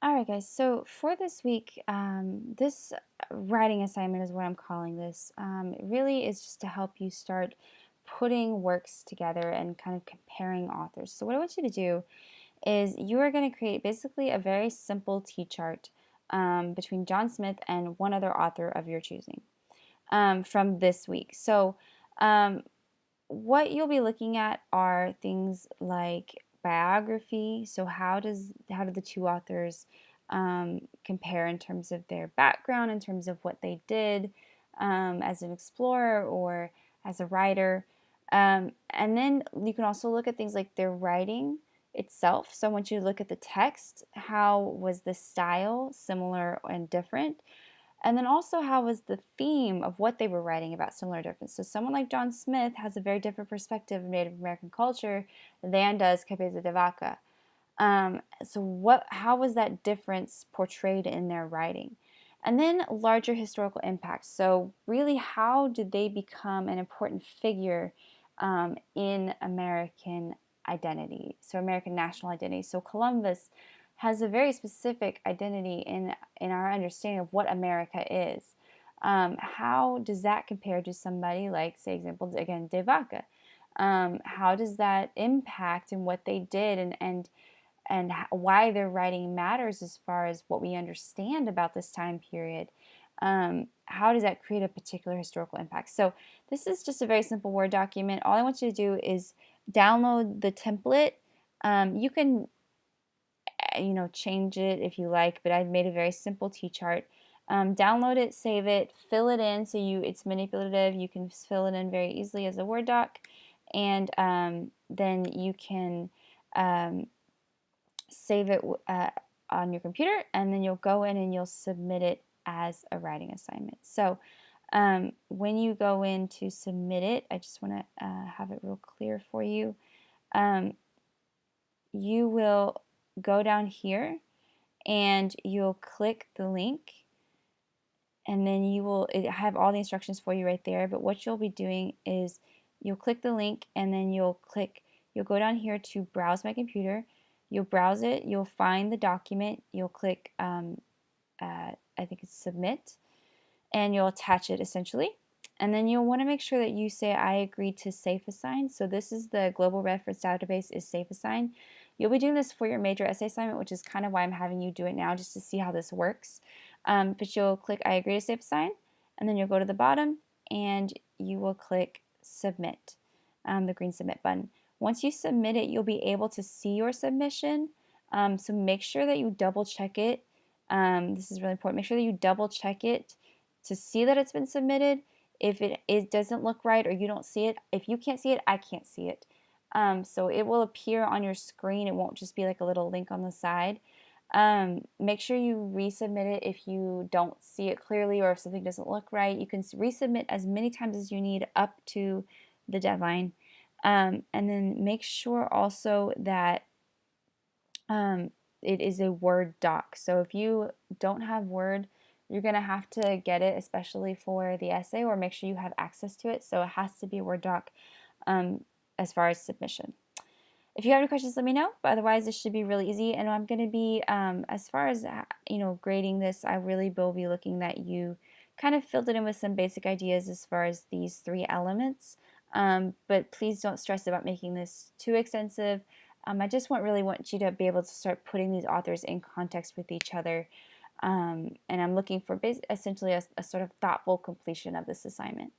All right, guys. So for this week, this writing assignment is what I'm calling this. It really is just to help you start putting works together and kind of comparing authors. So what I want you to do is you are going to create basically a very simple T chart between John Smith and one other author of your choosing from this week. So um, what you'll be looking at are things like biography. So how do the two authors compare in terms of their background, in terms of what they did as an explorer or as a writer, and then you can also look at things like their writing itself. So I want you to look at the text. How was the style similar and different? And then also, how was the theme of what they were writing about similar or different? So someone like John Smith has a very different perspective of Native American culture than does Cabeza de Vaca. How was that difference portrayed in their writing? And then larger historical impacts. So really, how did they become an important figure in American identity? So American national identity. So Columbus has a very specific identity in our understanding of what America is. How does that compare to somebody like, say, example again, De Vaca? How does that impact in what they did and why their writing matters as far as what we understand about this time period? How does that create a particular historical impact? So this is just a very simple Word document. All I want you to do is download the template. You can change it if you like, but I've made a very simple T-chart. Download it, save it, fill it in so it's manipulative. You can fill it in very easily as a Word doc, and then you can um, save it on your computer, and then you'll go in and you'll submit it as a writing assignment. So when you go in to submit it, I just want to have it real clear for you. Um, you will go down here and you'll click the link, and then I have all the instructions for you right there. But what you'll be doing is you'll click the link, and then you'll go down here to browse my computer. You'll browse it, you'll find the document, you'll click I think it's submit, and you'll attach it essentially. And then you'll want to make sure that you say I agree to SafeAssign. So this is the global reference database is SafeAssign. You'll be doing this for your major essay assignment, which is kind of why I'm having you do it now, just to see how this works. But you'll click I agree to SafeAssign, and then you'll go to the bottom and you will click submit, the green submit button. Once you submit it, you'll be able to see your submission. So make sure that you double check it. This is really important. Make sure that you double check it to see that it's been submitted. If it doesn't look right or you don't see it, if you can't see it, I can't see it. So it will appear on your screen. It won't just be like a little link on the side. Make sure you resubmit it if you don't see it clearly or if something doesn't look right. You can resubmit as many times as you need up to the deadline. And then make sure also that it is a Word doc. So if you don't have Word, you're going to have to get it, especially for the essay, or make sure you have access to it. So it has to be a Word doc as far as submission. If you have any questions, let me know. But otherwise, this should be really easy. And I'm going to be, as far as grading this, I really will be looking that you kind of filled it in with some basic ideas as far as these three elements. But please don't stress about making this too extensive. I just really want you to be able to start putting these authors in context with each other. And I'm looking for essentially a sort of thoughtful completion of this assignment.